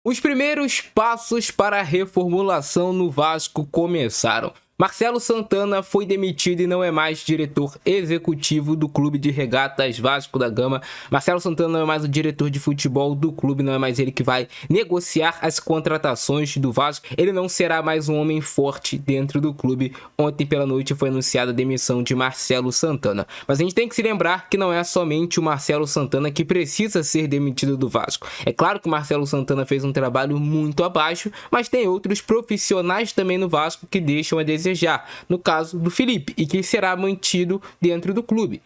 Os primeiros passos para a reformulação no Vasco começaram. Marcelo Santana foi demitido e não é mais diretor executivo do Clube de Regatas Vasco da Gama. Marcelo Santana não é mais o diretor de futebol do clube, não é mais ele que vai negociar as contratações do Vasco. Ele não será mais um homem forte dentro do clube. Ontem pela noite foi anunciada a demissão de Marcelo Santana. Mas a gente tem que se lembrar que não é somente o Marcelo Santana que precisa ser demitido do Vasco. É claro que o Marcelo Santana fez um trabalho muito abaixo, mas tem outros profissionais também no Vasco que deixam a desejar, no caso do Felipe, e que será mantido dentro do clube.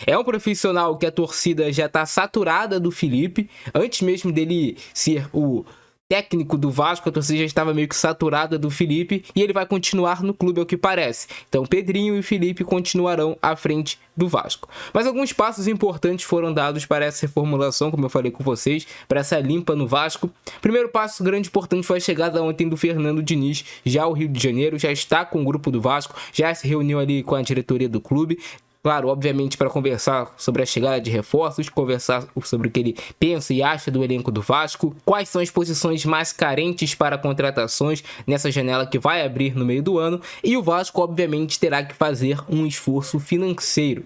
É um profissional que a torcida já está saturada do Felipe, antes mesmo dele ser o técnico do Vasco, a torcida já estava meio que saturada do Felipe, e ele vai continuar no clube, ao que parece. Então Pedrinho e Felipe continuarão à frente do Vasco. Mas alguns passos importantes foram dados para essa reformulação, como eu falei com vocês, para essa limpa no Vasco. Primeiro passo grande importante foi a chegada ontem do Fernando Diniz, já ao Rio de Janeiro, já está com o grupo do Vasco, já se reuniu ali com a diretoria do clube. Claro, obviamente para conversar sobre a chegada de reforços, conversar sobre o que ele pensa e acha do elenco do Vasco, quais são as posições mais carentes para contratações nessa janela que vai abrir no meio do ano, e o Vasco obviamente terá que fazer um esforço financeiro.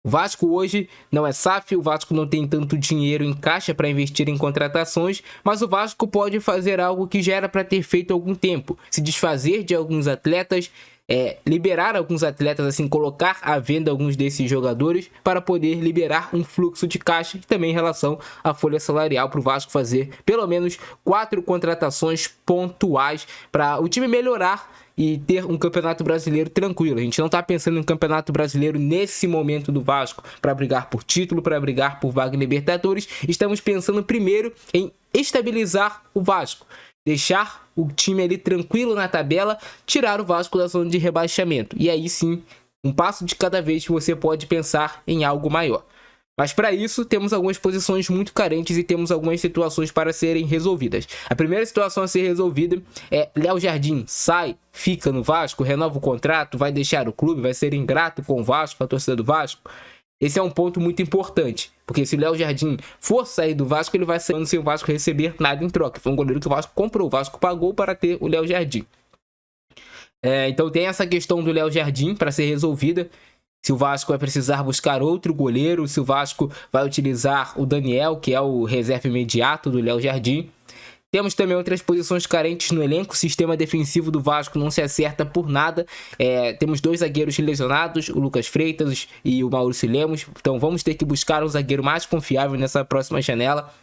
O Vasco hoje não é SAF, o Vasco não tem tanto dinheiro em caixa para investir em contratações, mas o Vasco pode fazer algo que já era para ter feito há algum tempo, se desfazer de alguns atletas, liberar alguns atletas, assim, colocar à venda alguns desses jogadores para poder liberar um fluxo de caixa e também em relação à folha salarial para o Vasco fazer pelo menos 4 contratações pontuais para o time melhorar e ter um campeonato brasileiro tranquilo. A gente não está pensando em um campeonato brasileiro nesse momento do Vasco para brigar por título, para brigar por vaga em Libertadores. Estamos pensando primeiro em estabilizar o Vasco, deixar o time ali tranquilo na tabela, tirar o Vasco da zona de rebaixamento. E aí sim, um passo de cada vez você pode pensar em algo maior. Mas para isso, temos algumas posições muito carentes e temos algumas situações para serem resolvidas. A primeira situação a ser resolvida é Léo Jardim sai, fica no Vasco, renova o contrato, vai deixar o clube, vai ser ingrato com o Vasco, com a torcida do Vasco. Esse é um ponto muito importante, porque se o Léo Jardim for sair do Vasco, ele vai sair sem o Vasco receber nada em troca. Foi um goleiro que o Vasco comprou, o Vasco pagou para ter o Léo Jardim. Então tem essa questão do Léo Jardim para ser resolvida. Se o Vasco vai precisar buscar outro goleiro, se o Vasco vai utilizar o Daniel, que é o reserva imediato do Léo Jardim. Temos também outras posições carentes no elenco. O sistema defensivo do Vasco não se acerta por nada. Temos 2 zagueiros lesionados, o Lucas Freitas e o Maurício Lemos. Então vamos ter que buscar um zagueiro mais confiável nessa próxima janela.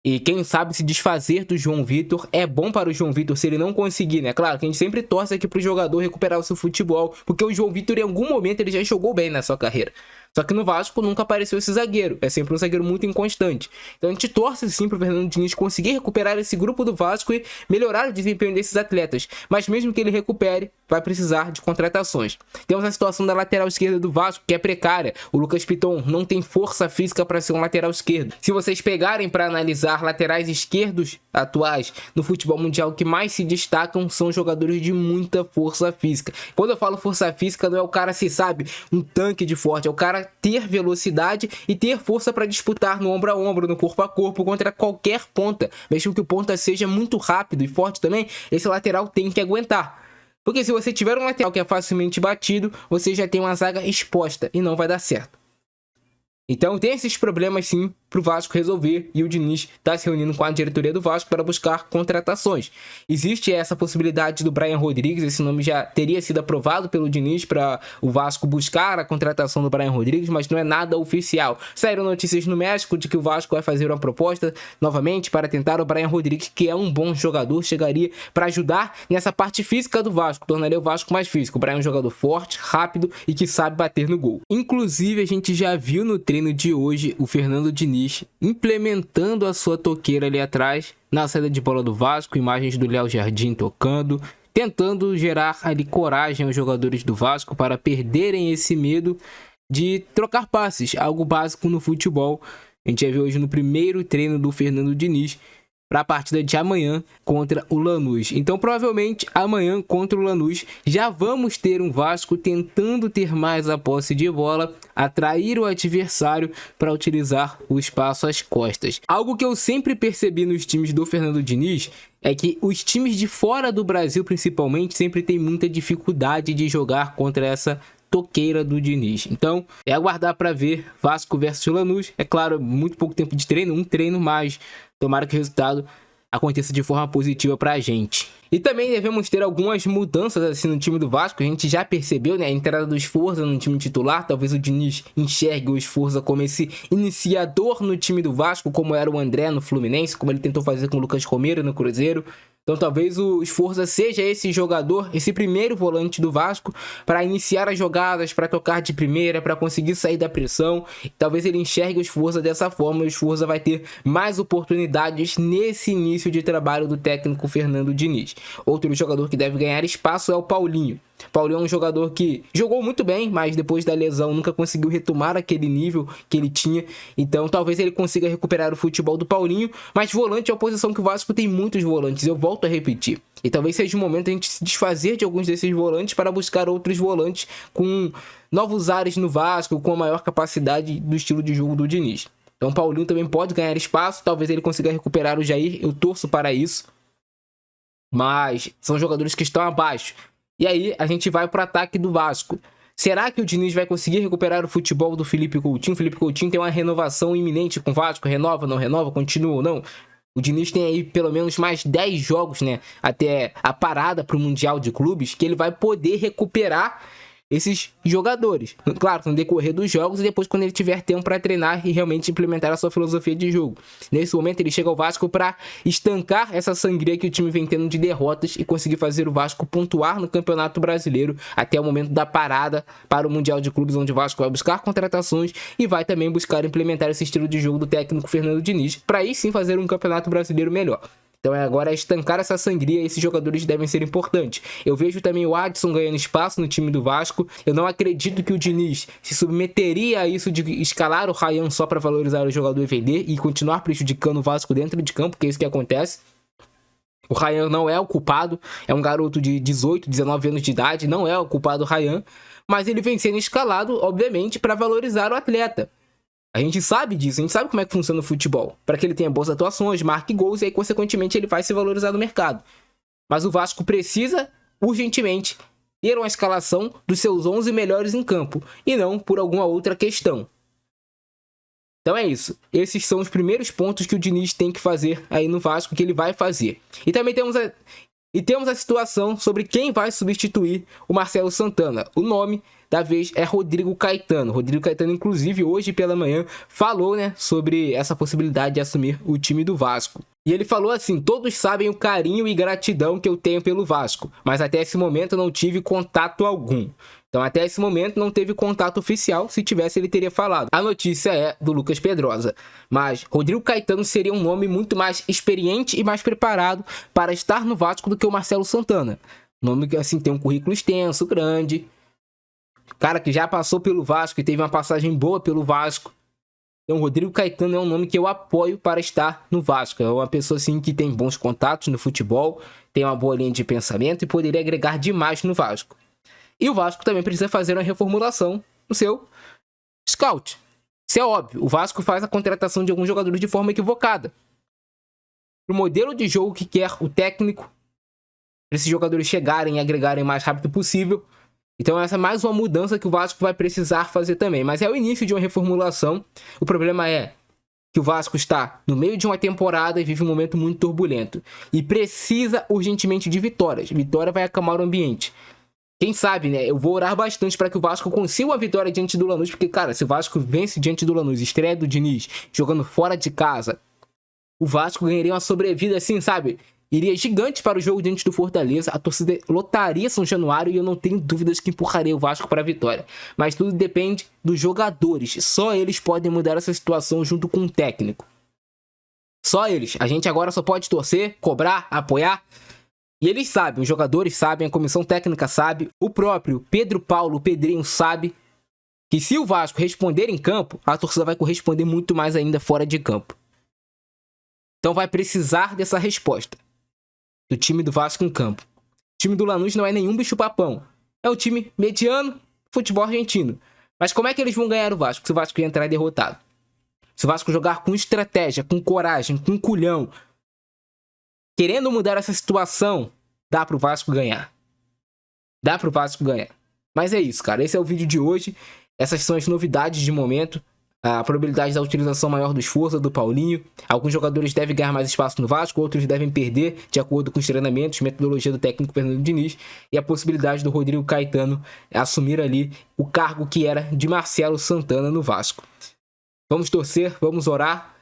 E quem sabe se desfazer do João Vitor. É bom para o João Vitor se ele não conseguir, né? Claro que a gente sempre torce aqui para o jogador recuperar o seu futebol, porque o João Vitor em algum momento ele já jogou bem na sua carreira. Só que no Vasco nunca apareceu esse zagueiro. É sempre um zagueiro muito inconstante. Então a gente torce sim para o Fernando Diniz conseguir recuperar esse grupo do Vasco e melhorar o desempenho desses atletas. Mas mesmo que ele recupere, vai precisar de contratações. Temos a situação da lateral esquerda do Vasco, que é precária. O Lucas Piton não tem força física para ser um lateral esquerdo. Se vocês pegarem para analisar laterais esquerdos atuais no futebol mundial, que mais se destacam são jogadores de muita força física. Quando eu falo força física, não é o cara, se sabe, um tanque de forte, é o cara ter velocidade e ter força para disputar no ombro a ombro, no corpo a corpo, contra qualquer ponta. Mesmo que o ponta seja muito rápido e forte também, esse lateral tem que aguentar. Porque se você tiver um lateral que é facilmente batido, você já tem uma zaga exposta e não vai dar certo. Então tem esses problemas sim para o Vasco resolver, e o Diniz está se reunindo com a diretoria do Vasco para buscar contratações. Existe essa possibilidade do Brian Rodrigues, esse nome já teria sido aprovado pelo Diniz para o Vasco buscar a contratação do Brian Rodrigues, mas não é nada oficial. Saíram notícias no México de que o Vasco vai fazer uma proposta novamente para tentar o Brian Rodrigues, que é um bom jogador, chegaria para ajudar nessa parte física do Vasco, tornaria o Vasco mais físico. O Brian é um jogador forte, rápido e que sabe bater no gol. Inclusive a gente já viu no treino de hoje o Fernando Diniz implementando a sua toqueira ali atrás, na saída de bola do Vasco, imagens do Léo Jardim tocando, tentando gerar ali coragem aos jogadores do Vasco para perderem esse medo de trocar passes, algo básico no futebol. A gente já viu hoje no primeiro treino do Fernando Diniz para a partida de amanhã contra o Lanús. Então, provavelmente, amanhã contra o Lanús, já vamos ter um Vasco tentando ter mais a posse de bola, atrair o adversário para utilizar o espaço às costas. Algo que eu sempre percebi nos times do Fernando Diniz é que os times de fora do Brasil, principalmente, sempre têm muita dificuldade de jogar contra essa toqueira do Diniz. Então, é aguardar para ver Vasco versus Lanús. É claro, muito pouco tempo de treino, um treino mais. Tomara que o resultado aconteça de forma positiva pra gente. E também devemos ter algumas mudanças assim no time do Vasco. A gente já percebeu, né, a entrada do Sforza no time titular. Talvez o Diniz enxergue o Sforza como esse iniciador no time do Vasco, como era o André no Fluminense, como ele tentou fazer com o Lucas Romero no Cruzeiro. Então talvez o Sforza seja esse jogador, esse primeiro volante do Vasco para iniciar as jogadas, para tocar de primeira, para conseguir sair da pressão. Talvez ele enxergue o Sforza dessa forma e o Sforza vai ter mais oportunidades nesse início de trabalho do técnico Fernando Diniz. Outro jogador que deve ganhar espaço é o Paulinho. Paulinho é um jogador que jogou muito bem, mas depois da lesão nunca conseguiu retomar aquele nível que ele tinha. Então talvez ele consiga recuperar o futebol do Paulinho, mas volante é uma posição que o Vasco tem muitos volantes, eu volto a repetir. E talvez seja o momento a gente se desfazer de alguns desses volantes para buscar outros volantes com novos ares no Vasco, com a maior capacidade do estilo de jogo do Diniz. Então o Paulinho também pode ganhar espaço, talvez ele consiga recuperar o Jair, eu torço para isso. Mas são jogadores que estão abaixo. E aí a gente vai para o ataque do Vasco. Será que o Diniz vai conseguir recuperar o futebol do Felipe Coutinho? O Felipe Coutinho tem uma renovação iminente com o Vasco. Renova, não renova, continua ou não? O Diniz tem aí pelo menos mais 10 jogos, né, até a parada para o Mundial de Clubes, que ele vai poder recuperar esses jogadores. Claro, no decorrer dos jogos e depois quando ele tiver tempo para treinar e realmente implementar a sua filosofia de jogo. Nesse momento ele chega ao Vasco para estancar essa sangria que o time vem tendo de derrotas e conseguir fazer o Vasco pontuar no Campeonato Brasileiro até o momento da parada para o Mundial de Clubes, onde o Vasco vai buscar contratações e vai também buscar implementar esse estilo de jogo do técnico Fernando Diniz para aí sim fazer um Campeonato Brasileiro melhor. Então agora estancar essa sangria, esses jogadores devem ser importantes. Eu vejo também o Adson ganhando espaço no time do Vasco. Eu não acredito que o Diniz se submeteria a isso de escalar o Ryan só para valorizar o jogador e vender e continuar prejudicando o Vasco dentro de campo, que é isso que acontece. O Ryan não é o culpado, é um garoto de 18, 19 anos de idade, não é o culpado do Ryan, mas ele vem sendo escalado, obviamente, para valorizar o atleta. A gente sabe disso, a gente sabe como é que funciona o futebol. Para que ele tenha boas atuações, marque gols e aí, consequentemente, ele vai se valorizar no mercado. Mas o Vasco precisa, urgentemente, ter uma escalação dos seus 11 melhores em campo e não por alguma outra questão. Então é isso. Esses são os primeiros pontos que o Diniz tem que fazer aí no Vasco, que ele vai fazer. E também temos a situação sobre quem vai substituir o Marcelo Santana. O nome da vez é Rodrigo Caetano. Rodrigo Caetano, inclusive, hoje pela manhã, falou, né, sobre essa possibilidade de assumir o time do Vasco. E ele falou assim: todos sabem o carinho e gratidão que eu tenho pelo Vasco, mas até esse momento eu não tive contato algum. Então até esse momento não teve contato oficial, se tivesse ele teria falado. A notícia é do Lucas Pedrosa, mas Rodrigo Caetano seria um nome muito mais experiente e mais preparado para estar no Vasco do que o Marcelo Santana. Um nome que assim tem um currículo extenso, grande, cara que já passou pelo Vasco e teve uma passagem boa pelo Vasco. Então, Rodrigo Caetano é um nome que eu apoio para estar no Vasco. É uma pessoa assim que tem bons contatos no futebol, tem uma boa linha de pensamento e poderia agregar demais no Vasco. E o Vasco também precisa fazer uma reformulação no seu scout. Isso é óbvio. O Vasco faz a contratação de alguns jogadores de forma equivocada. O modelo de jogo que quer o técnico, para esses jogadores chegarem e agregarem o mais rápido possível. Então essa é mais uma mudança que o Vasco vai precisar fazer também. Mas é o início de uma reformulação. O problema é que o Vasco está no meio de uma temporada e vive um momento muito turbulento. E precisa urgentemente de vitórias. Vitória vai acalmar o ambiente. Quem sabe, né? Eu vou orar bastante para que o Vasco consiga uma vitória diante do Lanús. Porque, cara, se o Vasco vence diante do Lanús, estreia do Diniz, jogando fora de casa, o Vasco ganharia uma sobrevida assim, sabe? Iria gigante para o jogo diante do Fortaleza, a torcida lotaria São Januário e eu não tenho dúvidas que empurraria o Vasco para a vitória. Mas tudo depende dos jogadores, só eles podem mudar essa situação junto com o técnico. Só eles, a gente agora só pode torcer, cobrar, apoiar. E eles sabem, os jogadores sabem, a comissão técnica sabe, o próprio Pedro Paulo, o Pedrinho, sabe que se o Vasco responder em campo, a torcida vai corresponder muito mais ainda fora de campo. Então vai precisar dessa resposta do time do Vasco em campo. O time do Lanús não é nenhum bicho-papão. É um time mediano, futebol argentino. Mas como é que eles vão ganhar o Vasco se o Vasco entrar derrotado? Se o Vasco jogar com estratégia, com coragem, com culhão, querendo mudar essa situação, dá pro Vasco ganhar. Dá pro Vasco ganhar. Mas é isso, cara. Esse é o vídeo de hoje. Essas são as novidades de momento. A probabilidade da utilização maior do esforço do Paulinho. Alguns jogadores devem ganhar mais espaço no Vasco, outros devem perder, de acordo com os treinamentos, metodologia do técnico Fernando Diniz, e a possibilidade do Rodrigo Caetano assumir ali o cargo que era de Marcelo Santana no Vasco. Vamos torcer, vamos orar.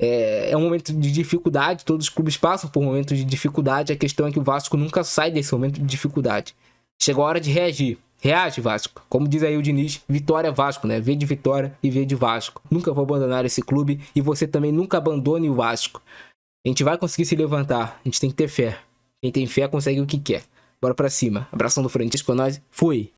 É um momento de dificuldade, todos os clubes passam por momentos de dificuldade. A questão é que o Vasco nunca sai desse momento de dificuldade. Chegou a hora de reagir. Reage, Vasco. Como diz aí o Diniz, vitória Vasco, né? V de vitória e V de Vasco. Nunca vou abandonar esse clube e você também nunca abandone o Vasco. A gente vai conseguir se levantar. A gente tem que ter fé. Quem tem fé consegue o que quer. Bora pra cima. Abração do Francisco, é nóis. Fui!